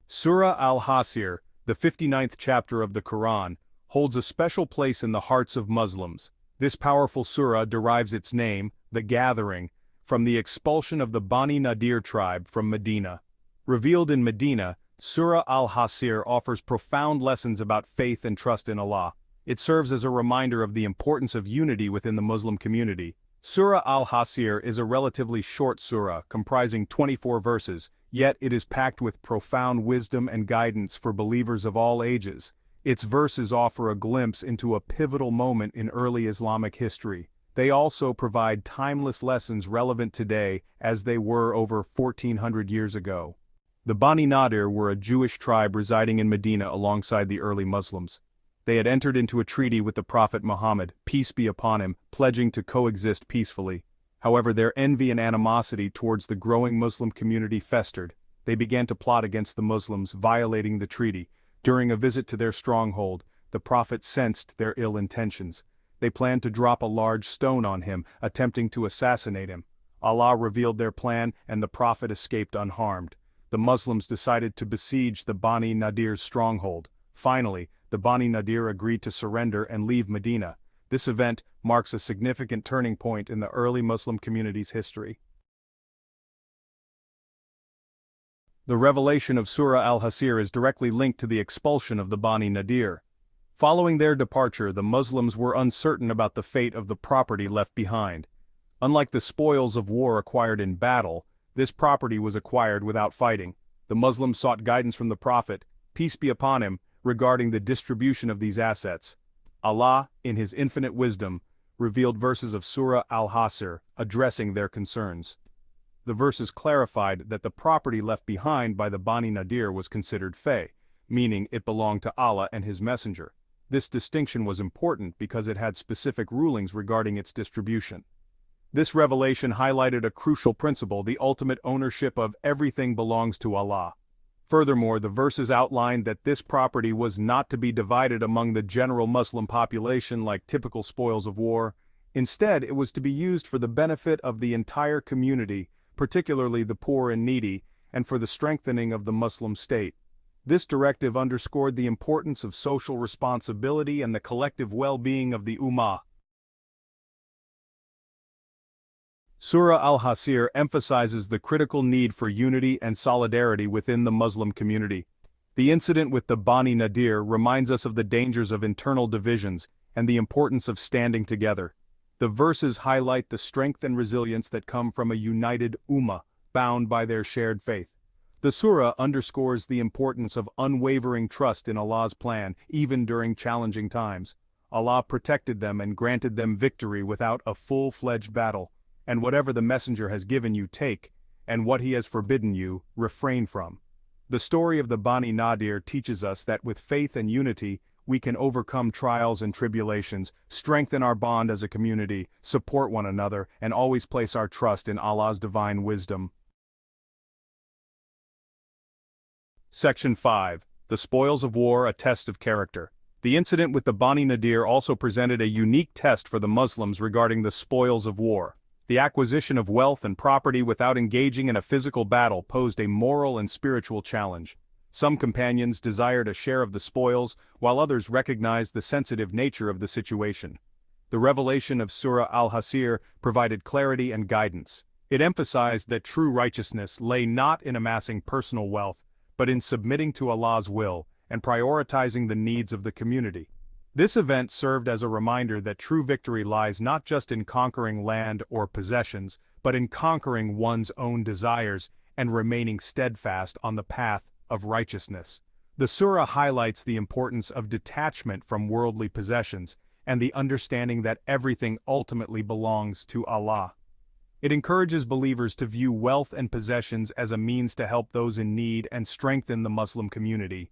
Surah Al-Hasyr, the 59th chapter of the Qur'an, holds a special place in the hearts of Muslims. This powerful surah derives its name, the gathering, from the expulsion of the Bani Nadir tribe from Medina. Revealed in Medina, Surah Al-Hasyr offers profound lessons about faith and trust in Allah. It serves as a reminder of the importance of unity within the Muslim community. Surah Al-Hasyr is a relatively short surah comprising 24 verses, yet it is packed with profound wisdom and guidance for believers of all ages. Its verses offer a glimpse into a pivotal moment in early Islamic history. They also provide timeless lessons relevant today as they were over 1400 years ago. The Bani Nadir were a Jewish tribe residing in Medina alongside the early Muslims. They had entered into a treaty with the Prophet Muhammad, peace be upon him, pledging to coexist peacefully. However, their envy and animosity towards the growing Muslim community festered. They began to plot against the Muslims, violating the treaty. During a visit to their stronghold, the Prophet sensed their ill intentions. They planned to drop a large stone on him, attempting to assassinate him. Allah revealed their plan, and the Prophet escaped unharmed. The Muslims decided to besiege the Bani Nadir's stronghold. Finally, the Bani Nadir agreed to surrender and leave Medina. This event marks a significant turning point in the early Muslim community's history. The revelation of Surah Al-Hasyr is directly linked to the expulsion of the Bani Nadir. Following their departure, the Muslims were uncertain about the fate of the property left behind. Unlike the spoils of war acquired in battle, this property was acquired without fighting. The Muslims sought guidance from the Prophet, peace be upon him, regarding the distribution of these assets. Allah, in His infinite wisdom, revealed verses of Surah Al-Hashr addressing their concerns. The verses clarified that the property left behind by the Bani Nadir was considered fey, meaning it belonged to Allah and His Messenger. This distinction was important because it had specific rulings regarding its distribution. This revelation highlighted a crucial principle: the ultimate ownership of everything belongs to Allah. Furthermore, the verses outlined that this property was not to be divided among the general Muslim population like typical spoils of war. Instead, it was to be used for the benefit of the entire community, particularly the poor and needy, and for the strengthening of the Muslim state. This directive underscored the importance of social responsibility and the collective well-being of the Ummah. Surah Al-Hasyr emphasizes the critical need for unity and solidarity within the Muslim community. The incident with the Bani Nadir reminds us of the dangers of internal divisions and the importance of standing together. The verses highlight the strength and resilience that come from a united Ummah, bound by their shared faith. The surah underscores the importance of unwavering trust in Allah's plan, even during challenging times. Allah protected them and granted them victory without a full-fledged battle. And whatever the messenger has given you, take, and what he has forbidden you, refrain from. The story of the Bani Nadir teaches us that with faith and unity, we can overcome trials and tribulations, strengthen our bond as a community, support one another, and always place our trust in Allah's divine wisdom. Section 5. The Spoils of War, a Test of Character. The incident with the Bani Nadir also presented a unique test for the Muslims regarding the spoils of war. The acquisition of wealth and property without engaging in a physical battle posed a moral and spiritual challenge. Some companions desired a share of the spoils, while others recognized the sensitive nature of the situation. The revelation of Surah Al-Hasyr provided clarity and guidance. It emphasized that true righteousness lay not in amassing personal wealth, but in submitting to Allah's will and prioritizing the needs of the community. This event served as a reminder that true victory lies not just in conquering land or possessions, but in conquering one's own desires and remaining steadfast on the path of righteousness. The surah highlights the importance of detachment from worldly possessions and the understanding that everything ultimately belongs to Allah. It encourages believers to view wealth and possessions as a means to help those in need and strengthen the Muslim community.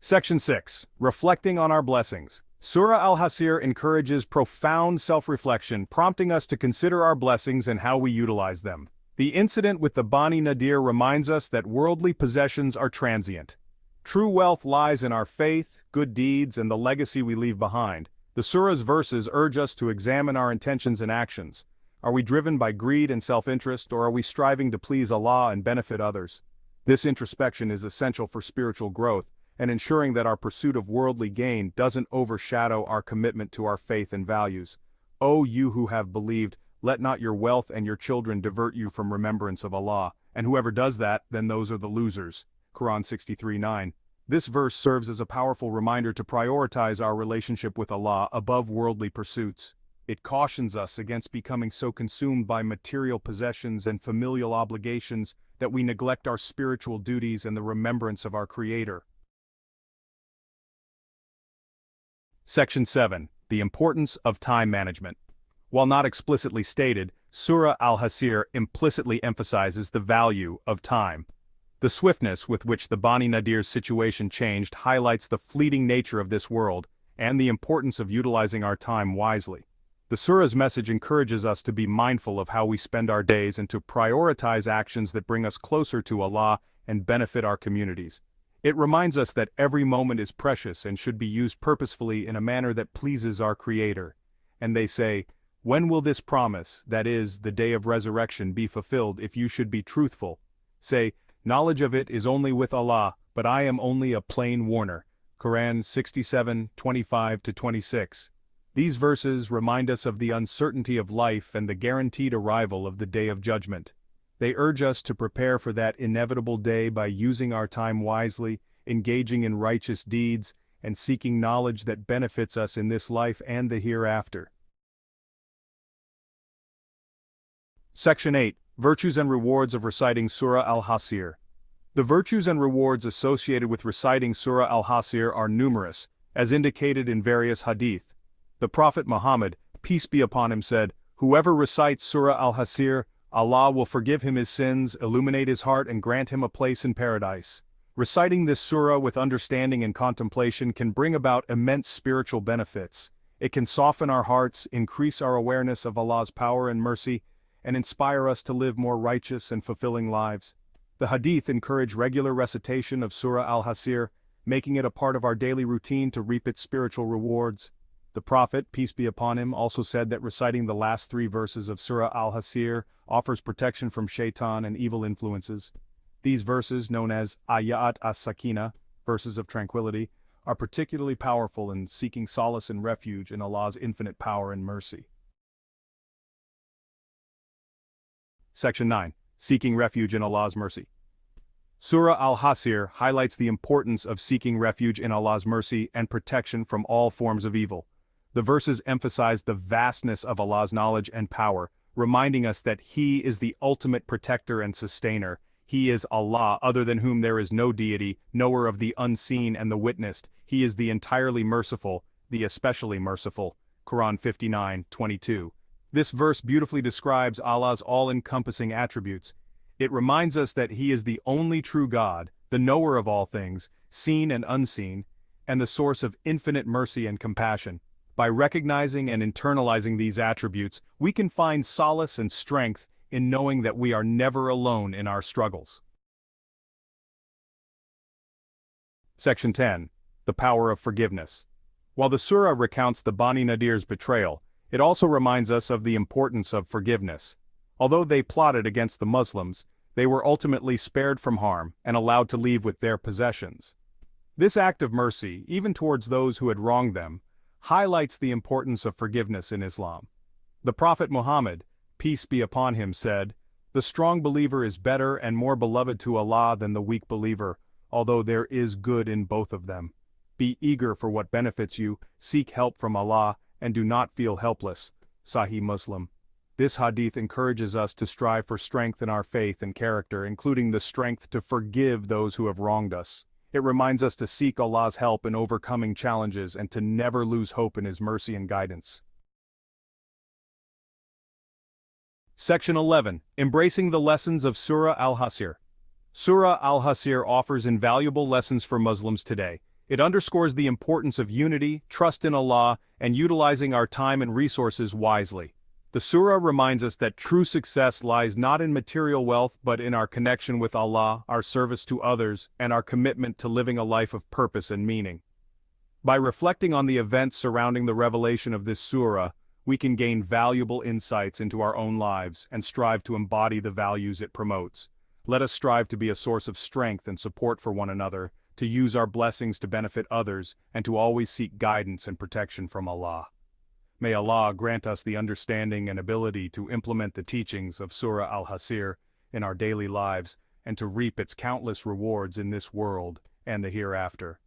Section 6. Reflecting on our blessings. Surah Al-Hasyr encourages profound self-reflection, prompting us to consider our blessings and how we utilize them. The incident with the Bani Nadir reminds us that worldly possessions are transient. True wealth lies in our faith, good deeds, and the legacy we leave behind. The surah's verses urge us to examine our intentions and actions. Are we driven by greed and self-interest, or are we striving to please Allah and benefit others? This introspection is essential for spiritual growth and ensuring that our pursuit of worldly gain doesn't overshadow our commitment to our faith and values. O you who have believed, let not your wealth and your children divert you from remembrance of Allah, and whoever does that, then those are the losers. Qur'an 63:9. This verse serves as a powerful reminder to prioritize our relationship with Allah above worldly pursuits. It cautions us against becoming so consumed by material possessions and familial obligations that we neglect our spiritual duties and the remembrance of our Creator. Section 7. The importance of time management. While not explicitly stated, Surah Al-Hasyr implicitly emphasizes the value of time. The swiftness with which the Bani Nadir's situation changed highlights the fleeting nature of this world and the importance of utilizing our time wisely. The surah's message encourages us to be mindful of how we spend our days and to prioritize actions that bring us closer to Allah and benefit our communities. It reminds us that every moment is precious and should be used purposefully in a manner that pleases our Creator. And they say, when will this promise, that is, the day of resurrection, be fulfilled if you should be truthful? Say, knowledge of it is only with Allah, but I am only a plain warner. Qur'an 67:25-26. These verses remind us of the uncertainty of life and the guaranteed arrival of the Day of Judgment. They urge us to prepare for that inevitable day by using our time wisely, engaging in righteous deeds, and seeking knowledge that benefits us in this life and the hereafter. Section 8. Virtues and Rewards of Reciting Surah Al-Hasyr. The virtues and rewards associated with reciting Surah Al-Hasyr are numerous, as indicated in various hadith. The Prophet Muhammad, peace be upon him, said, "Whoever recites Surah Al-Hasyr, Allah will forgive him his sins, illuminate his heart, and grant him a place in paradise." Reciting this surah with understanding and contemplation can bring about immense spiritual benefits. It can soften our hearts, increase our awareness of Allah's power and mercy, and inspire us to live more righteous and fulfilling lives. The hadith encourage regular recitation of Surah Al-Hasyr, making it a part of our daily routine to reap its spiritual rewards. The Prophet, peace be upon him, also said that reciting the last 3 verses of Surah Al-Hasyr offers protection from shaitan and evil influences. These verses, known as Ayat as-Sakina, verses of tranquility, are particularly powerful in seeking solace and refuge in Allah's infinite power and mercy. Section 9. Seeking refuge in Allah's mercy. Surah Al-Hasyr highlights the importance of seeking refuge in Allah's mercy and protection from all forms of evil. The verses emphasize the vastness of Allah's knowledge and power, reminding us that He is the ultimate protector and sustainer. He is Allah, other than whom there is no deity, knower of the unseen and the witnessed. He is the entirely merciful, the especially merciful. Qur'an 59:22. This verse beautifully describes Allah's all-encompassing attributes. It reminds us that He is the only true God, the knower of all things, seen and unseen, and the source of infinite mercy and compassion. By recognizing and internalizing these attributes, we can find solace and strength in knowing that we are never alone in our struggles. Section 10. The Power of Forgiveness. While the surah recounts the Bani Nadir's betrayal, it also reminds us of the importance of forgiveness. Although they plotted against the Muslims, they were ultimately spared from harm and allowed to leave with their possessions. This act of mercy, even towards those who had wronged them, highlights the importance of forgiveness in Islam. The Prophet Muhammad, peace be upon him, said, "The strong believer is better and more beloved to Allah than the weak believer, although there is good in both of them. Be eager for what benefits you, seek help from Allah, and do not feel helpless." Sahih Muslim. This hadith encourages us to strive for strength in our faith and character, including the strength to forgive those who have wronged us. It reminds us to seek Allah's help in overcoming challenges and to never lose hope in His mercy and guidance. Section 11. Embracing the Lessons of Surah Al-Hasyr. Surah Al-Hasyr offers invaluable lessons for Muslims today. It underscores the importance of unity, trust in Allah, and utilizing our time and resources wisely. The surah reminds us that true success lies not in material wealth but in our connection with Allah, our service to others, and our commitment to living a life of purpose and meaning. By reflecting on the events surrounding the revelation of this surah, we can gain valuable insights into our own lives and strive to embody the values it promotes. Let us strive to be a source of strength and support for one another, to use our blessings to benefit others, and to always seek guidance and protection from Allah. May Allah grant us the understanding and ability to implement the teachings of Surah Al-Hasyr in our daily lives, and to reap its countless rewards in this world and the hereafter.